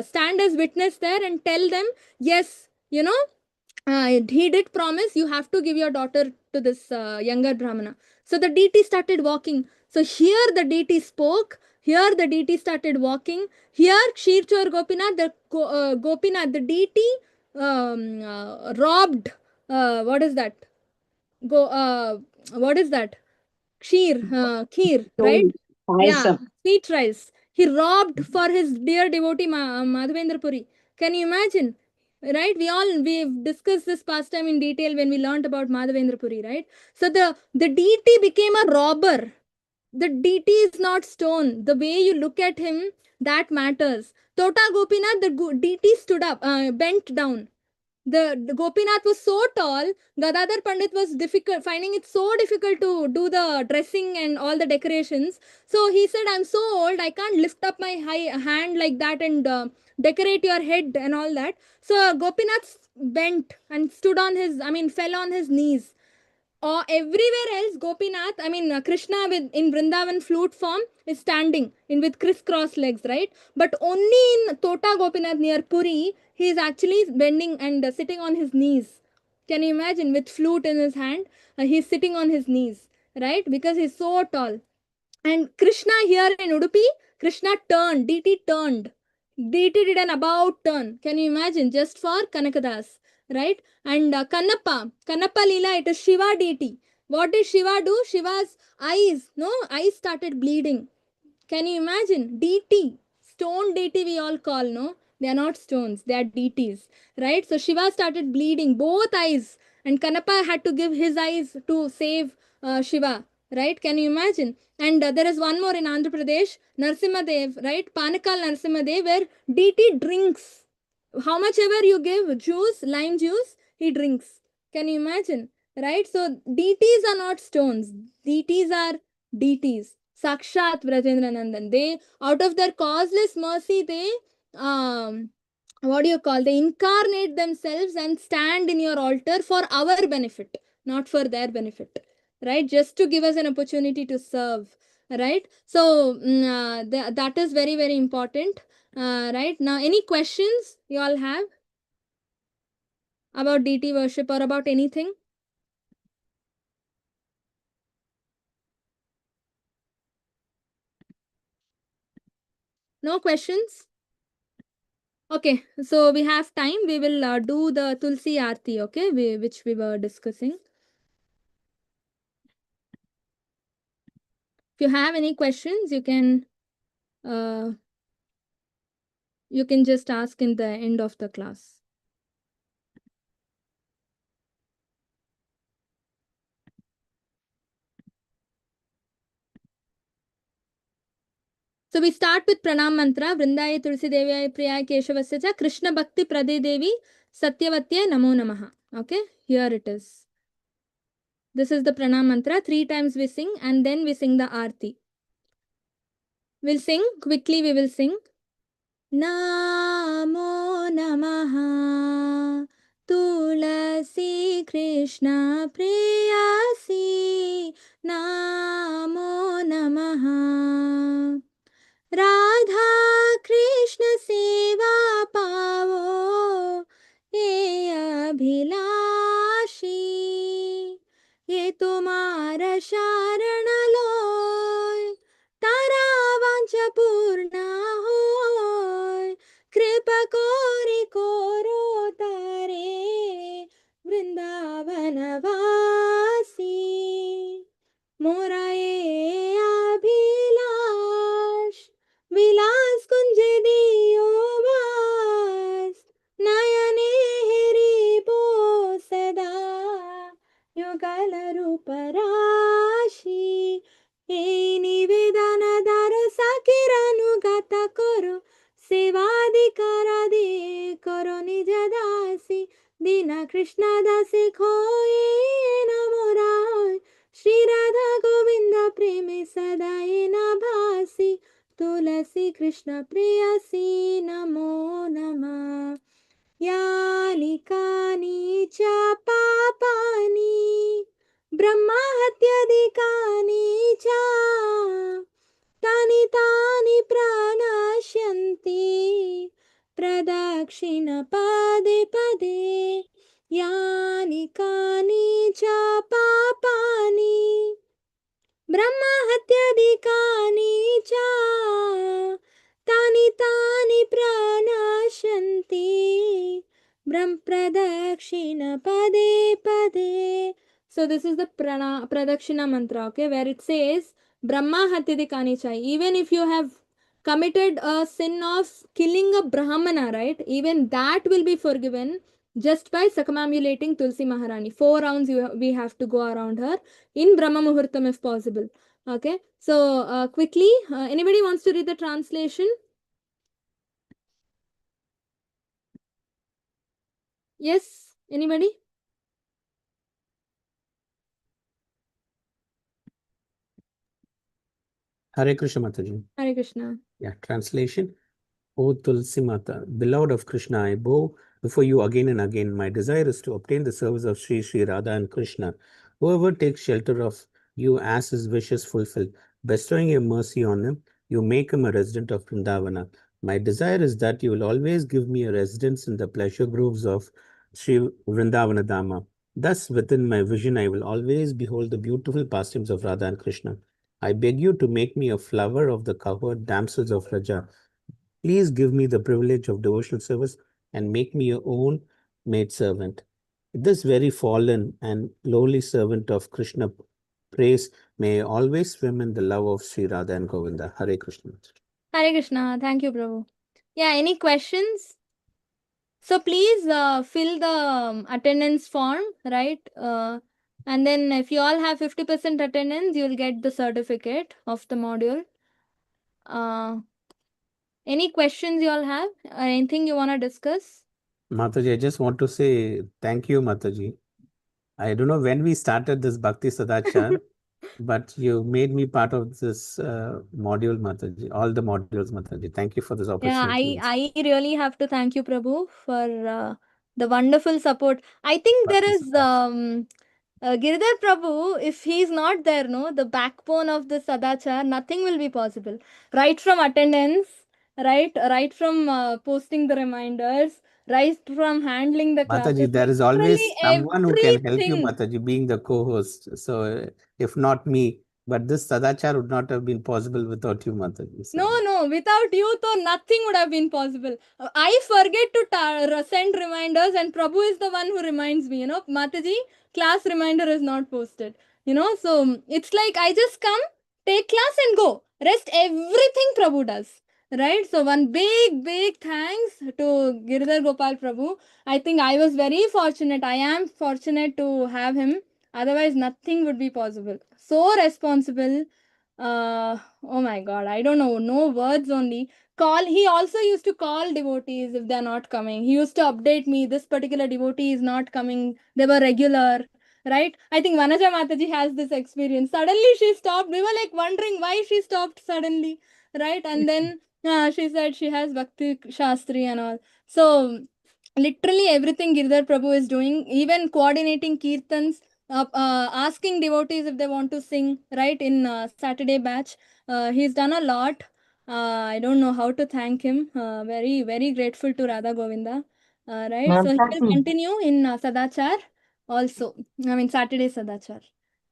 stand as witness there and tell them, yes, he did promise you have to give your daughter to this younger Brahmana. So the deity started walking. So here the deity spoke. Here the deity started walking. Here Kshirchor Gopinath, Gopinath, the deity robbed. What is that? What is that? Kheer, right? Yeah, Payasam. sweet rice. He robbed for his dear devotee Madhavendra Puri. Can you imagine? Right? We've discussed this past time in detail when we learned about Madhavendra Puri, right? So the deity became a robber. The deity is not stone. The way you look at him, that matters. Tota Gopinath, the deity stood up, bent down. The Gopinath was so tall, Gadadhar Pandit was finding it so difficult to do the dressing and all the decorations. So he said, I'm so old, I can't lift up my hand like that and decorate your head and all that. So Gopinath bent and fell on his knees. Or everywhere else, Gopinath, Krishna in Vrindavan flute form is standing in with crisscross legs, right? But only in Tota Gopinath near Puri, he is actually bending and sitting on his knees. Can you imagine? With flute in his hand, he's sitting on his knees, right? Because he's so tall. And Krishna here in Udupi, Krishna turned, DT turned. DT did an about turn. Can you imagine? Just for Kanakadas, right? And Kannappa Leela, it is Shiva DT. What did Shiva do? Shiva's eyes started bleeding. Can you imagine? DT, stone DT we all call, no? They are not stones, they are DTs, right? So Shiva started bleeding, both eyes. And Kanapa had to give his eyes to save Shiva, right? Can you imagine? And there is one more in Andhra Pradesh, Narsimhadev, right? Panakal Narsimhadev, where DT drinks. How much ever you give juice, lime juice, he drinks. Can you imagine? Right? So DTs are not stones. DTs are DTs. Sakshat Brajendra Nandan. They, out of their causeless mercy, they they incarnate themselves and stand in your altar for our benefit, not for their benefit, right? Just to give us an opportunity to serve, right? So that is very, very important. Right now, any questions you all have about deity worship or about anything? No questions? Okay, so we have time. We will do the Tulsi Aarti, okay, which we were discussing. If you have any questions, you can just ask in the end of the class. So we start with Pranam Mantra. Vrindaye Tulsi Devyaya Priyaya Keshavasya Cha Krishna Bhakti Prade Devi Satyavatya Namo Namaha. Okay, here it is. This is the Pranam Mantra. 3 times we sing and then we sing the Aarti. We'll sing. Quickly we will sing. Namo Namaha Tulasi Krishna Priyasi Namo Namaha Radha Krishna Seva Pavo Ye Abhilashi Ye তোমার শরণ লয়, তারা বাঞ্ছা পূর্ণ হয়। কৃপা করি করো তারে বৃন্দাবনবাসী। মোরা এ অভিলাষ বিলাস কুঞ্জে দিও বাস, নয়নে হেরিব সদা युगल रूप राशि। এই নিবেদন দ্বার সাকির অনুগত করো, সেবাধিকারাদি করো নিজ দাসী। দীনা কৃষ্ণ দাসে খোয়ে নমরায়, শ্রী রাধা গোবিন্দ প্রেমে সদায় না ভাসি। তুলসী কৃষ্ণ প্রেয়সী নমো নমঃ। यानि कानि च पापानि ब्रह्महत्यादिकानि च तानि तानि प्रणश्यन्ति प्रदक्षिण पदे पदे। यानि कानि च पापानि ब्रह्महत्यादिकानि च तानि तानि प्रणश्यन्ति प्रदक्षिण पदे पदे. So this is the pradakshina mantra, okay, where it says Brahma hatyadi kanicha. Even if you have committed a sin of killing a brahmana, right, even that will be forgiven just by circumambulating Tulsi Maharani. 4 rounds we have to go around her in Brahma Muhurtam if possible. Okay, so quickly, anybody wants to read the translation? Yes, anybody? Hare Krishna Mataji. Hare Krishna. Yeah, translation. O Tulsi Mata, beloved of Krishna, I bow before you again and again. My desire is to obtain the service of Sri Radha and Krishna. Whoever takes shelter of you as his wish is fulfilled, bestowing your mercy on him, you make him a resident of Vrindavana. My desire is that you will always give me a residence in the pleasure groves of Sri Vrindavana Dhamma. Thus, within my vision, I will always behold the beautiful pastimes of Radha and Krishna. I beg you to make me a flower of the covered damsels of Raja. Please give me the privilege of devotional service and make me your own maid servant. This very fallen and lowly servant of Krishna praise may always swim in the love of Sri Radha and Govinda. Hare Krishna. Hare Krishna. Thank you, Prabhu. Yeah, any questions? So please fill the attendance form, right? And then if you all have 50% attendance, you'll get the certificate of the module. Any questions you all have? Anything you want to discuss? Mataji, I just want to say thank you, Mataji. I don't know when we started this Bhakti Sadhacar, but you made me part of this module, Mataji, all the modules, Mataji. Thank you for this opportunity. Yeah, I really have to thank you, Prabhu, for the wonderful support. I think there is Giridhar Prabhu, if he's not there, no, the backbone of the Sadachar, nothing will be possible. Right from attendance, right from posting the reminders, right from handling the classes. Mataji, there is always literally someone who can help you, everything. Mataji, being the co-host. So if not me, but this Sadachar would not have been possible without you, Mataji. So. No, without you, though, nothing would have been possible. I forget to send reminders, and Prabhu is the one who reminds me, Mataji, class reminder is not posted. So it's like I just come, take class and go. Rest everything Prabhu does. Right? So one big thanks to Giridhar Gopal Prabhu. I think I was very fortunate. I am fortunate to have him. Otherwise, nothing would be possible. So responsible. Oh my God, I don't know, no words only. He also used to call devotees if they're not coming. He used to update me, this particular devotee is not coming. They were regular, right? I think Vanaja Mataji has this experience. Suddenly she stopped. We were like wondering why she stopped suddenly, right? And then she said she has Bhakti Shastri and all. So literally everything Girdhar Prabhu is doing, even coordinating kirtans, asking devotees if they want to sing, right, in Saturday batch. He's done a lot. I don't know how to thank him. Very grateful to Radha Govinda. Right, so he will continue in Sadachar also. I mean, Saturday Sadachar.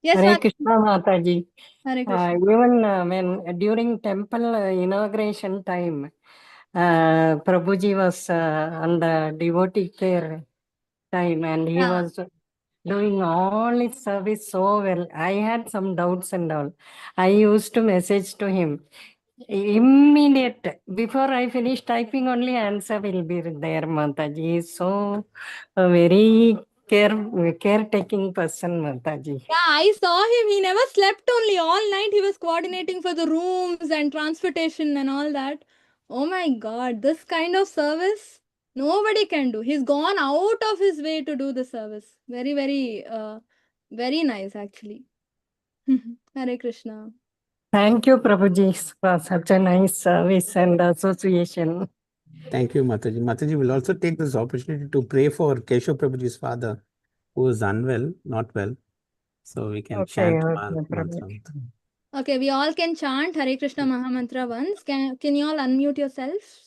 Yes, Hare Mataji. Krishna Mataji. Hare Krishna. Even when during temple inauguration time, Prabhuji was on the devotee care time, and he was doing all his service so well. I had some doubts and all. I used to message to him. Immediate, before I finish typing, only answer will be there, Mataji. He is so a very caretaking person, Mataji. Yeah, I saw him. He never slept only. All night he was coordinating for the rooms and transportation and all that. Oh my God, this kind of service nobody can do. He's gone out of his way to do the service. Very, very nice actually. Hare Krishna. Thank you, Prabhuji, for such a nice service and association. Thank you, Mataji. Mataji will also take this opportunity to pray for Keshav Prabhuji's father, who is unwell, not well. So we can chant mantra. Okay, we all can chant Hare Krishna Mahamantra once. Can you all unmute yourselves?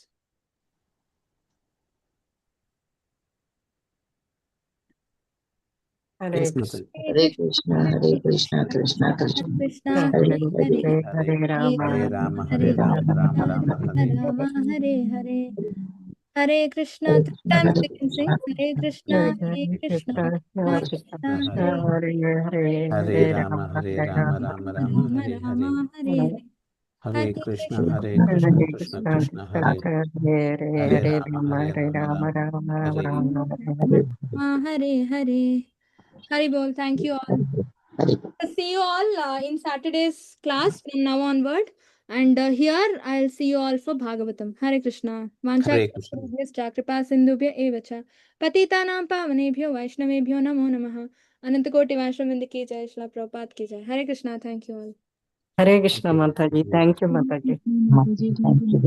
Yes, Mataji. Hare Krishna, Krishna Krishna, Krishna, Hare Hare Hare Rama, Hare Rama, Hare Hare Rama, Rama Rama, Hare. Hare Hare. Hare Krishna. Three times we can sing. Hare Krishna, Hare Krishna, Krishna Krishna, Hare Rama, Hare Rama, Rama Rama, Hare Hare. Rama Hare. Hare Krishna, Krishna Krishna, Hare. Hare Rama, Hare Rama, Rama Hare. Hare Hare. Hari Bol. Thank you all. I'll see you all in Saturday's class from now onward. And here I'll see you all for Bhagavatam. Hare Krishna. Hare Krishna. Kripa Sindhubhya evacha. Patitanam pavanebhyo Vaishnavebhyo namo namaha. Anantakoti Vaishnavinda ki jai. Shila Prabhupada ki jai. Hare Krishna. Thank you all. Hare Krishna, Mataji. Thank you, Mataji. Thank you.